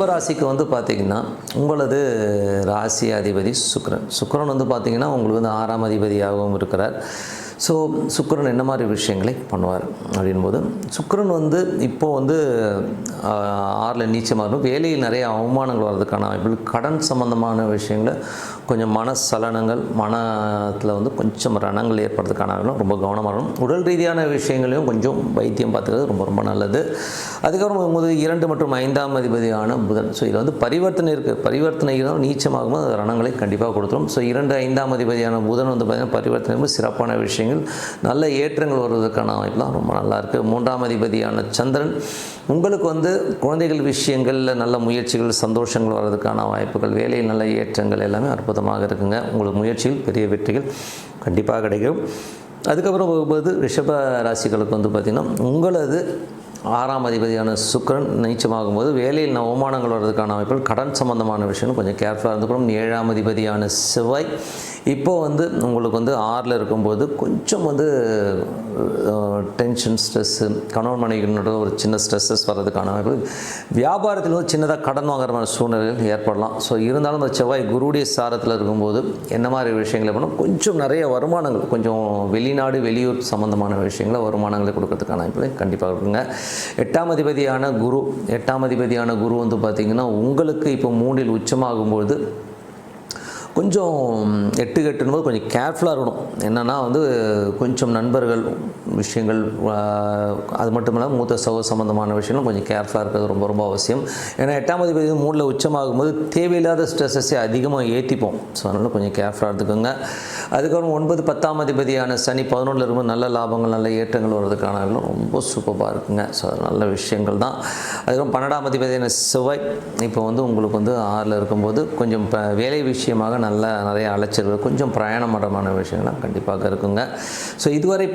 ராசிக்கு வந்து பார்த்தீங்கன்னா உங்களது ராசி அதிபதி சுக்கிரன் வந்து பார்த்தீங்கன்னா உங்களுக்கு வந்து 6ஆம் அதிபதியாகவும் இருக்கிறார். ஸோ சுக்கிரன் என்ன மாதிரி விஷயங்களை பண்ணுவார் அப்படின்போது சுக்கிரன் வந்து இப்போது வந்து 6ல் நீச்சமாக இருக்கும். வேலையில் நிறைய அவமானங்கள் வர்றதுக்கான வாய்ப்புகள், கடன் சம்மந்தமான விஷயங்களை கொஞ்சம் மனசலனங்கள், மனத்தில் வந்து கொஞ்சம் ரணங்கள் ஏற்படுறதுக்கான ரொம்ப கவனமாக இருக்கணும். உடல் ரீதியான விஷயங்களையும் கொஞ்சம் வைத்தியம் பார்த்துக்கிறது ரொம்ப ரொம்ப நல்லது. அதுக்கப்புறம் 2 மற்றும் 5ஆம் அதிபதியான புதன். ஸோ இதில் வந்து பரிவர்த்தனை இருக்குது. பரிவர்த்தனை தான் நீச்சமாகும், அது ரணங்களை கண்டிப்பாக கொடுத்துரும். ஸோ 2, 5ஆம் அதிபதியான புதன் வந்து பார்த்திங்கன்னா பரிவர்த்தனை சிறப்பான விஷயங்கள், நல்ல ஏற்றங்கள் வருவதற்கான வாய்ப்புலாம் ரொம்ப நல்லா இருக்குது. 3ஆம் அதிபதியான சந்திரன் உங்களுக்கு வந்து குழந்தைகள் விஷயங்களில் நல்ல முயற்சிகள், சந்தோஷங்கள் வர்றதுக்கான வாய்ப்புகள், வேலையில் நல்ல ஏற்றங்கள் எல்லாமே அற்புதமாக இருக்குங்க. உங்களுக்கு முயற்சியில் பெரிய வெற்றிகள் கண்டிப்பாக கிடைக்கும். அதுக்கப்புறம் போகும்போது ரிஷப ராசிகளுக்கு வந்து பார்த்திங்கன்னா உங்களது 6ஆம் அதிபதியான சுக்கிரன் நீச்சமாகும்போது வேலையில் அவமானங்கள் வர்றதுக்கான வாய்ப்புகள், கடன் சம்பந்தமான விஷயங்கள் கொஞ்சம் கேர்ஃபுல்லாக இருந்துக்கணும். 7ஆம் அதிபதியான செவ்வாய் இப்போது வந்து உங்களுக்கு வந்து 6ல் இருக்கும்போது கொஞ்சம் வந்து டென்ஷன், ஸ்ட்ரெஸ்ஸு, கணவன் மனைவிகளோட ஒரு சின்ன ஸ்ட்ரெஸ்ஸஸ் வர்றதுக்கான வாய்ப்புகள், வியாபாரத்தில் வந்து சின்னதாக கடன் வாங்குற மாதிரி சூழ்நிலைகள் ஏற்படலாம். ஸோ இருந்தாலும் அந்த செவ்வாய் குருடைய சாரத்தில் இருக்கும்போது என்ன மாதிரி விஷயங்களை பண்ணால் கொஞ்சம் நிறைய வருமானங்கள், கொஞ்சம் வெளிநாடு வெளியூர் சம்மந்தமான விஷயங்களை வருமானங்களை கொடுக்கறதுக்கான வாய்ப்புகளை கண்டிப்பாக இருக்குங்க. 8ஆம் அதிபதியான குரு வந்து பார்த்திங்கன்னா உங்களுக்கு இப்போ 3ல் உச்சமாகும்போது கொஞ்சம் 8 கட்டும்போது கொஞ்சம் கேர்ஃபுல்லாக இருக்கணும். என்னென்னா வந்து கொஞ்சம் நண்பர்கள் விஷயங்கள், அது மட்டும் இல்லாமல் மூத்த சகோதர சம்மந்தமான விஷயங்களும் கொஞ்சம் கேர்ஃபுல்லாக இருக்கிறது ரொம்ப ரொம்ப அவசியம். ஏன்னா 8ஆம் அதிபதி 3ல் உச்சமாகும்போது தேவையில்லாத ஸ்ட்ரெஸ்ஸை அதிகமாக ஏற்றிப்போம். ஸோ அதனால் கொஞ்சம் கேர்ஃபுல்லாக எடுத்துக்கோங்க. அதுக்கப்புறம் 9, 10ஆம் அதிபதியான சனி 11ல் இருக்கும்போது நல்ல லாபங்கள், நல்ல ஏற்றங்கள் வர்றதுக்கான ரொம்ப சூப்பராக இருக்குங்க. ஸோ அது நல்ல விஷயங்கள் தான். அதுக்கப்புறம் 12ஆம் அதிபதியான செவ்வாய் இப்போ வந்து உங்களுக்கு வந்து 6ல் இருக்கும்போது கொஞ்சம் வேலை விஷயமாக நிறைய அலைச்சல்கள், கொஞ்சம் பிரயாணமரமான விஷயங்கள்லாம் கண்டிப்பாக இருக்குங்க. ஸோ இதுவரை